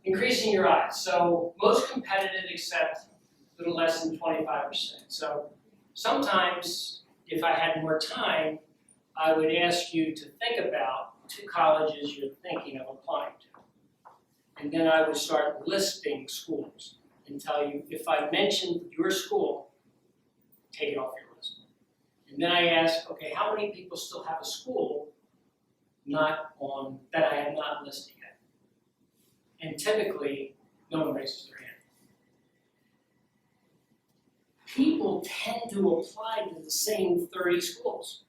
increasing your odds. So most competitive accept a little less than 25%. So sometimes, if I had more time, I would ask you to think about 2 colleges you're thinking of applying to. And then I would start listing schools and tell you, if I mention your school, take it off your list. And then I ask, okay, how many people still have a school not on, that I have not listed yet? And typically, no one raises their hand. People tend to apply to the same 30 schools.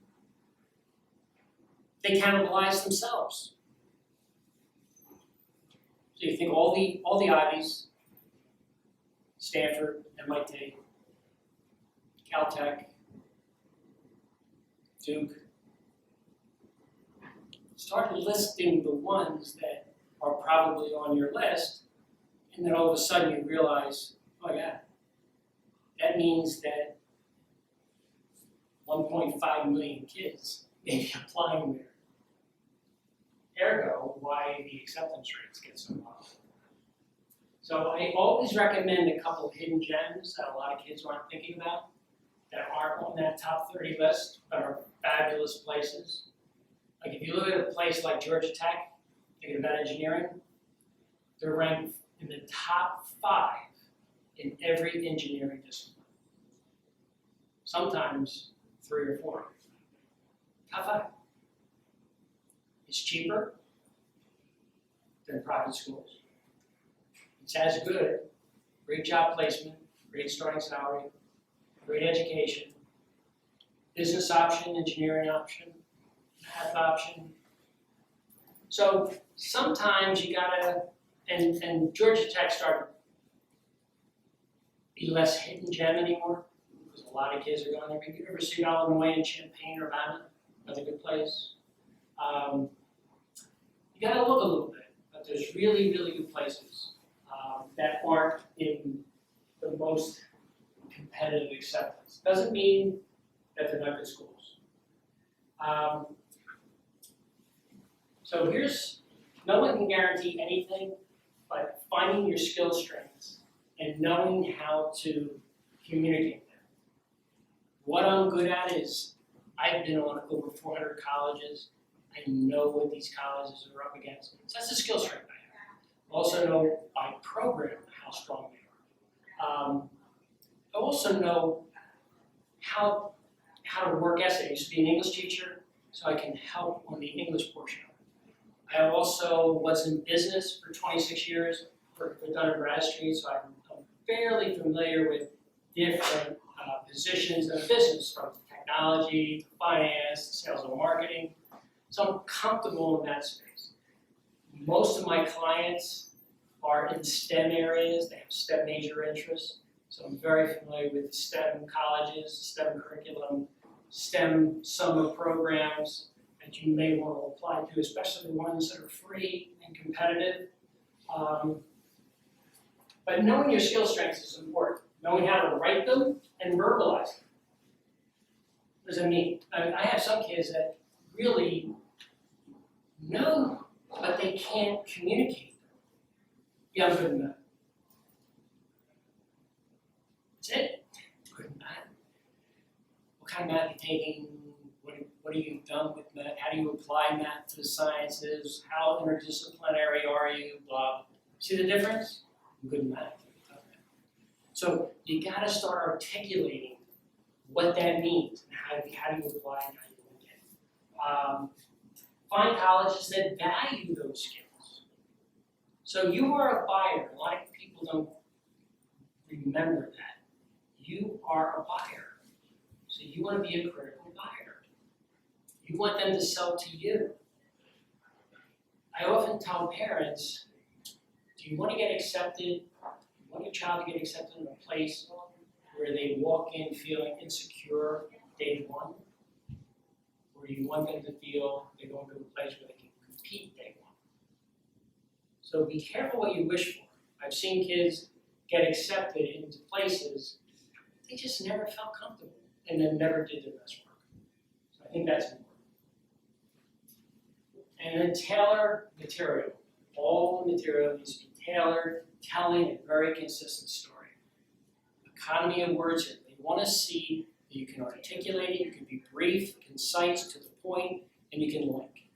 They cannibalize themselves. So you think all the Ivies, Stanford, MIT, Caltech, Duke, start listing the ones that are probably on your list, and then all of a sudden you realize, oh yeah, that means that 1.5 million kids may be applying there. Ergo, why the acceptance rates get so low. So I always recommend a couple of hidden gems that a lot of kids aren't thinking about, that aren't on that top 30 list, but are fabulous places. Like if you look at a place like Georgia Tech, thinking about engineering, they're ranked in the top 5 in every engineering discipline. Sometimes 3 or 4. Top 5. It's cheaper than private schools. It's as good, great job placement, great starting salary, great education, business option, engineering option, math option. So sometimes you gotta, and Georgia Tech started to be less hidden gem anymore, because a lot of kids are going there. You ever see Olive and Way in Champaign, Urbana? Another good place. You gotta look a little bit, but there's really, really good places that aren't in the most competitive acceptance. Doesn't mean that they're not good schools. So here's, no one can guarantee anything, but finding your skill strengths and knowing how to communicate them. What I'm good at is, I've been on over 400 colleges. I know what these colleges are up against. So that's a skill strength I have. Also know by program how strong they are. I also know how to work essays. I used to be an English teacher, so I can help on the English portion of it. I also was in business for 26 years for Dun & Bradstreet, so I'm fairly familiar with different positions in business, from technology, to finance, to sales and marketing. So I'm comfortable in that space. Most of my clients are in STEM areas. They have STEM major interests. So I'm very familiar with STEM colleges, STEM curriculum, STEM summer programs that you may want to apply to, especially the ones that are free and competitive. But knowing your skill strengths is important. Knowing how to write them and verbalize them. What does that mean? I have some kids that really know, but they can't communicate them. Yeah, I'm good in that. That's it. Good in that. What kind of math are you taking? What have you done with math? How do you apply math to the sciences? How interdisciplinary are you? Blah. See the difference? I'm good in math. So you got to start articulating what that means and how do you apply it, how do you look at it. Find colleges that value those skills. So you are a buyer. A lot of people don't remember that. You are a buyer. So you want to be a critical buyer. You want them to sell to you. I often tell parents, do you want to get accepted? Do you want your child to get accepted in a place where they walk in feeling insecure day one? Or do you want them to feel they're going to a place where they can compete day one? So be careful what you wish for. I've seen kids get accepted into places they just never felt comfortable and then never did their best work. So I think that's important. And then tailor material. All the material needs to be tailored, telling a very consistent story. Economy of words here. They want to see that you can articulate it, you can be brief, concise, to the point, and you can link.